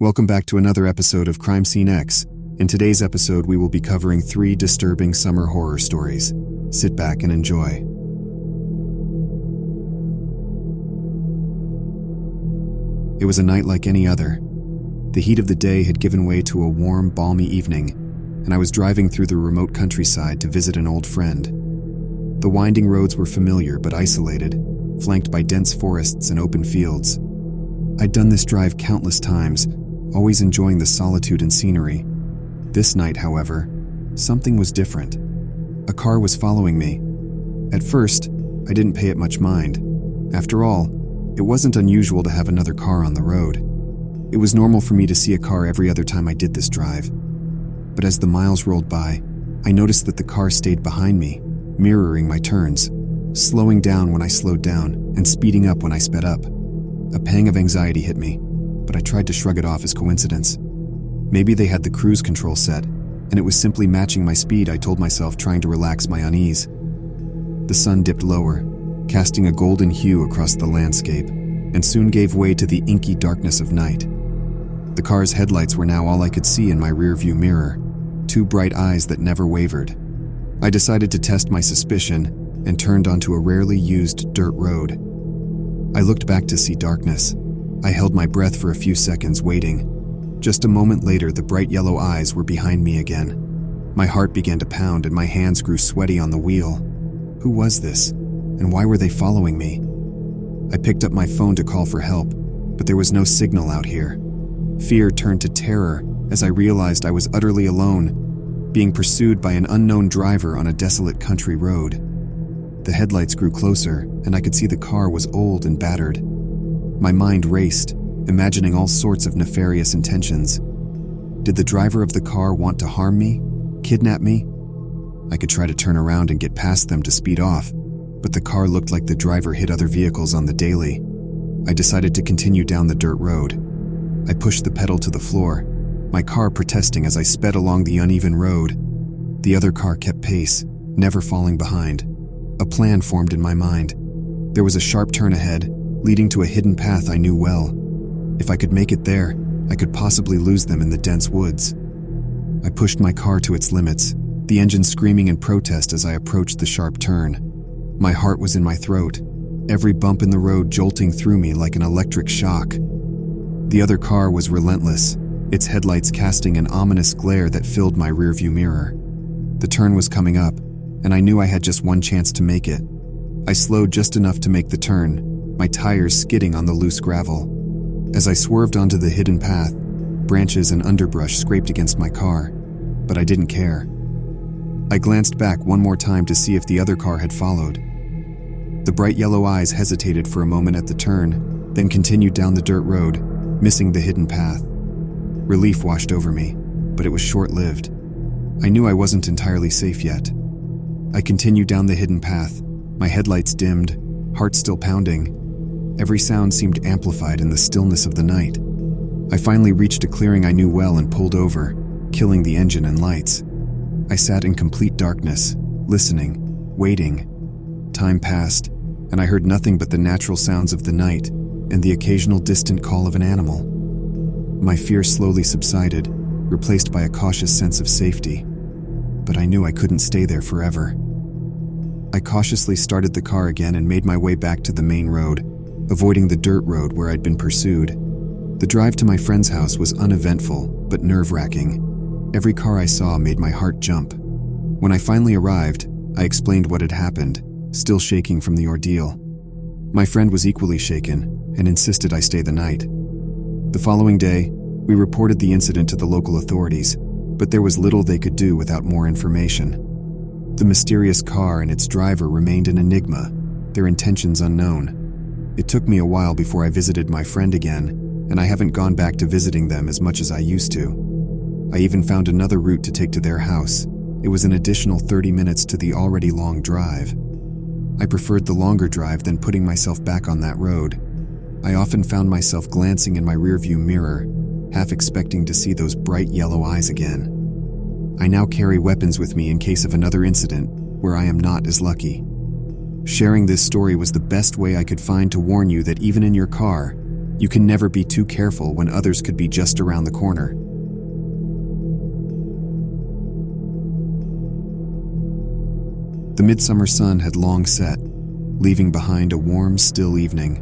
Welcome back to another episode of Crime Scene X. In today's episode, we will be covering 3 disturbing summer horror stories. Sit back and enjoy. It was a night like any other. The heat of the day had given way to a warm, balmy evening, and I was driving through the remote countryside to visit an old friend. The winding roads were familiar but isolated, flanked by dense forests and open fields. I'd done this drive countless times, always enjoying the solitude and scenery. This night, however, something was different. A car was following me. At first, I didn't pay it much mind. After all, it wasn't unusual to have another car on the road. It was normal for me to see a car every other time I did this drive. But as the miles rolled by, I noticed that the car stayed behind me, mirroring my turns, slowing down when I slowed down and speeding up when I sped up. A pang of anxiety hit me, but I tried to shrug it off as coincidence. Maybe they had the cruise control set, and it was simply matching my speed, I told myself, trying to relax my unease. The sun dipped lower, casting a golden hue across the landscape, and soon gave way to the inky darkness of night. The car's headlights were now all I could see in my rearview mirror, 2 bright eyes that never wavered. I decided to test my suspicion and turned onto a rarely used dirt road. I looked back to see darkness. I held my breath for a few seconds, waiting. Just a moment later, the bright yellow eyes were behind me again. My heart began to pound and my hands grew sweaty on the wheel. Who was this? And why were they following me? I picked up my phone to call for help, but there was no signal out here. Fear turned to terror as I realized I was utterly alone, being pursued by an unknown driver on a desolate country road. The headlights grew closer, and I could see the car was old and battered. My mind raced, imagining all sorts of nefarious intentions. Did the driver of the car want to harm me? Kidnap me? I could try to turn around and get past them to speed off, but the car looked like the driver hit other vehicles on the daily. I decided to continue down the dirt road. I pushed the pedal to the floor, my car protesting as I sped along the uneven road. The other car kept pace, never falling behind. A plan formed in my mind. There was a sharp turn ahead, leading to a hidden path I knew well. If I could make it there, I could possibly lose them in the dense woods. I pushed my car to its limits, the engine screaming in protest as I approached the sharp turn. My heart was in my throat, every bump in the road jolting through me like an electric shock. The other car was relentless, its headlights casting an ominous glare that filled my rearview mirror. The turn was coming up, and I knew I had just one chance to make it. I slowed just enough to make the turn, my tires skidding on the loose gravel. As I swerved onto the hidden path, branches and underbrush scraped against my car, but I didn't care. I glanced back one more time to see if the other car had followed. The bright yellow eyes hesitated for a moment at the turn, then continued down the dirt road, missing the hidden path. Relief washed over me, but it was short-lived. I knew I wasn't entirely safe yet. I continued down the hidden path, my headlights dimmed, heart still pounding. Every sound seemed amplified in the stillness of the night. I finally reached a clearing I knew well and pulled over, killing the engine and lights. I sat in complete darkness, listening, waiting. Time passed, and I heard nothing but the natural sounds of the night and the occasional distant call of an animal. My fear slowly subsided, replaced by a cautious sense of safety. But I knew I couldn't stay there forever. I cautiously started the car again and made my way back to the main road, avoiding the dirt road where I'd been pursued. The drive to my friend's house was uneventful, but nerve-wracking. Every car I saw made my heart jump. When I finally arrived, I explained what had happened, still shaking from the ordeal. My friend was equally shaken and insisted I stay the night. The following day, we reported the incident to the local authorities, but there was little they could do without more information. The mysterious car and its driver remained an enigma, their intentions unknown. It took me a while before I visited my friend again, and I haven't gone back to visiting them as much as I used to. I even found another route to take to their house. It was an additional 30 minutes to the already long drive. I preferred the longer drive than putting myself back on that road. I often found myself glancing in my rearview mirror, half expecting to see those bright yellow eyes again. I now carry weapons with me in case of another incident where I am not as lucky. Sharing this story was the best way I could find to warn you that even in your car, You can never be too careful when others could be just around the corner. The midsummer sun had long set, leaving behind a warm, still evening.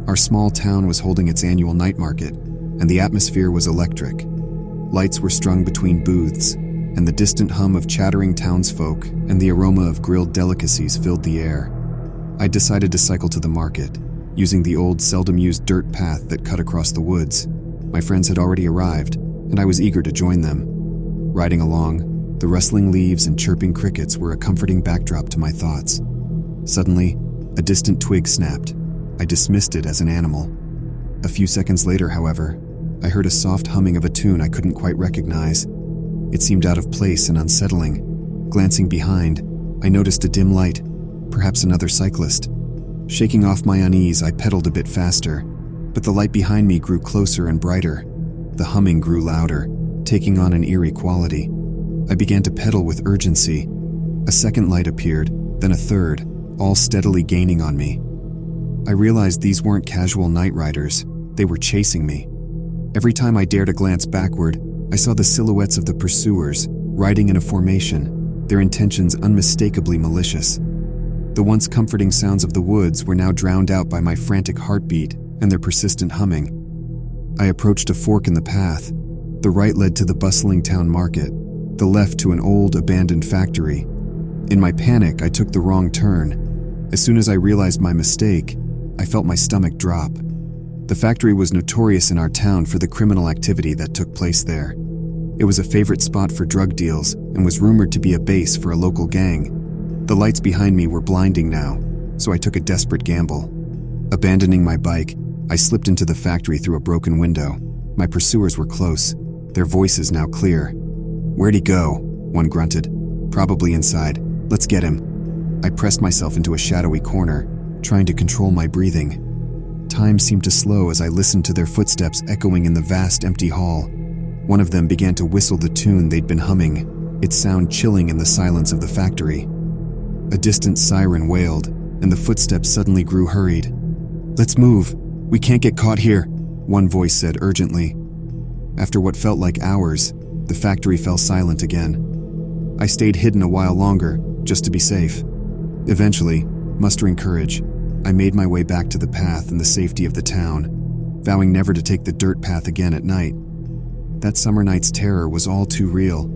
Our small town was holding its annual night market, and the atmosphere was electric. Lights were strung between booths, and the distant hum of chattering townsfolk and the aroma of grilled delicacies filled the air. I decided to cycle to the market, using the old, seldom-used dirt path that cut across the woods. My friends had already arrived, and I was eager to join them. Riding along, the rustling leaves and chirping crickets were a comforting backdrop to my thoughts. Suddenly, a distant twig snapped. I dismissed it as an animal. A few seconds later, however, I heard a soft humming of a tune I couldn't quite recognize. It seemed out of place and unsettling. Glancing behind, I noticed a dim light, perhaps another cyclist. Shaking off my unease, I pedaled a bit faster, but the light behind me grew closer and brighter. The humming grew louder, taking on an eerie quality. I began to pedal with urgency. A second light appeared, then a third, all steadily gaining on me. I realized these weren't casual night riders, they were chasing me. Every time I dared a glance backward, I saw the silhouettes of the pursuers, riding in a formation, their intentions unmistakably malicious. The once comforting sounds of the woods were now drowned out by my frantic heartbeat and their persistent humming. I approached a fork in the path. The right led to the bustling town market, the left to an old, abandoned factory. In my panic, I took the wrong turn. As soon as I realized my mistake, I felt my stomach drop. The factory was notorious in our town for the criminal activity that took place there. It was a favorite spot for drug deals and was rumored to be a base for a local gang. The lights behind me were blinding now, so I took a desperate gamble. Abandoning my bike, I slipped into the factory through a broken window. My pursuers were close, their voices now clear. "Where'd he go?" one grunted. "Probably inside. Let's get him." I pressed myself into a shadowy corner, trying to control my breathing. Time seemed to slow as I listened to their footsteps echoing in the vast, empty hall. One of them began to whistle the tune they'd been humming, its sound chilling in the silence of the factory. A distant siren wailed, and the footsteps suddenly grew hurried. "Let's move. We can't get caught here," one voice said urgently. After what felt like hours, the factory fell silent again. I stayed hidden a while longer, just to be safe. Eventually, mustering courage, I made my way back to the path and the safety of the town, vowing never to take the dirt path again at night. That summer night's terror was all too real.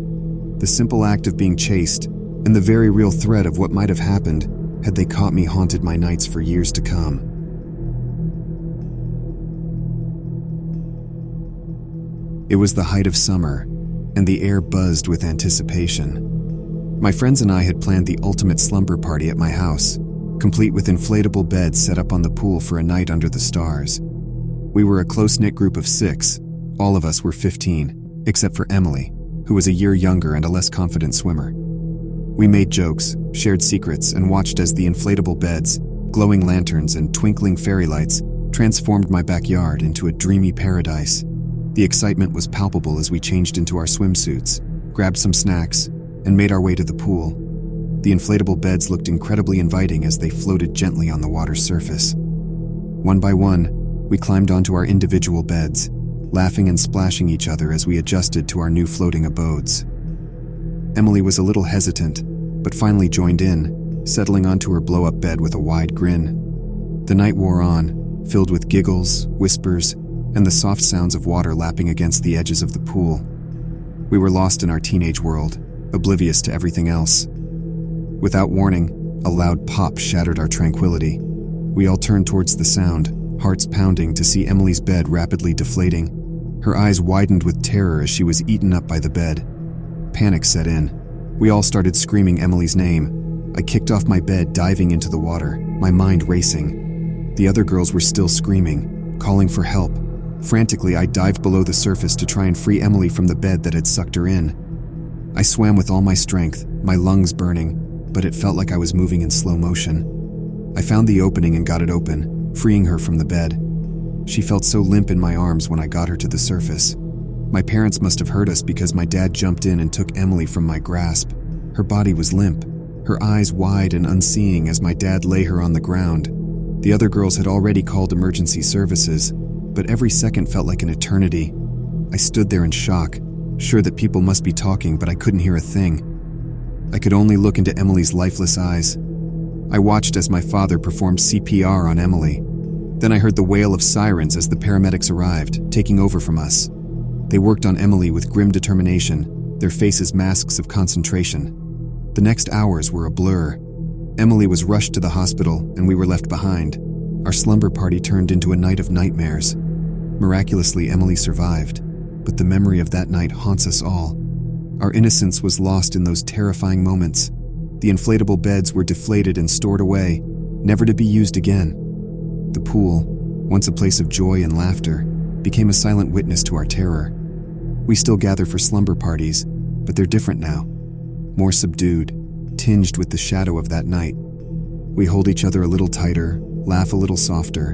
The simple act of being chased, and the very real threat of what might have happened had they caught me, haunted my nights for years to come. It was the height of summer, and the air buzzed with anticipation. My friends and I had planned the ultimate slumber party at my house, complete with inflatable beds set up on the pool for a night under the stars. We were a close-knit group of 6. All of us were 15, except for Emily, who was a year younger and a less confident swimmer. We made jokes, shared secrets, and watched as the inflatable beds, glowing lanterns, and twinkling fairy lights transformed my backyard into a dreamy paradise. The excitement was palpable as we changed into our swimsuits, grabbed some snacks, and made our way to the pool. The inflatable beds looked incredibly inviting as they floated gently on the water's surface. One by one, we climbed onto our individual beds, laughing and splashing each other as we adjusted to our new floating abodes. Emily was a little hesitant, but finally joined in, settling onto her blow-up bed with a wide grin. The night wore on, filled with giggles, whispers, and the soft sounds of water lapping against the edges of the pool. We were lost in our teenage world, oblivious to everything else. Without warning, a loud pop shattered our tranquility. We all turned towards the sound, hearts pounding, to see Emily's bed rapidly deflating. Her eyes widened with terror as she was eaten up by the bed. Panic set in. We all started screaming Emily's name. I kicked off my bed, diving into the water, my mind racing. The other girls were still screaming, calling for help. Frantically, I dived below the surface to try and free Emily from the bed that had sucked her in. I swam with all my strength, my lungs burning, but it felt like I was moving in slow motion. I found the opening and got it open, freeing her from the bed. She felt so limp in my arms when I got her to the surface. My parents must have heard us because my dad jumped in and took Emily from my grasp. Her body was limp, her eyes wide and unseeing as my dad lay her on the ground. The other girls had already called emergency services, but every second felt like an eternity. I stood there in shock, sure that people must be talking, but I couldn't hear a thing. I could only look into Emily's lifeless eyes. I watched as my father performed CPR on Emily. Then I heard the wail of sirens as the paramedics arrived, taking over from us. They worked on Emily with grim determination, their faces masks of concentration. The next hours were a blur. Emily was rushed to the hospital, and we were left behind. Our slumber party turned into a night of nightmares. Miraculously, Emily survived, but the memory of that night haunts us all. Our innocence was lost in those terrifying moments. The inflatable beds were deflated and stored away, never to be used again. The pool, once a place of joy and laughter, became a silent witness to our terror. We still gather for slumber parties, but they're different now. More subdued, tinged with the shadow of that night. We hold each other a little tighter, laugh a little softer,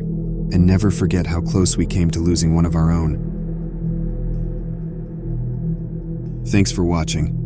and never forget how close we came to losing one of our own. Thanks for watching.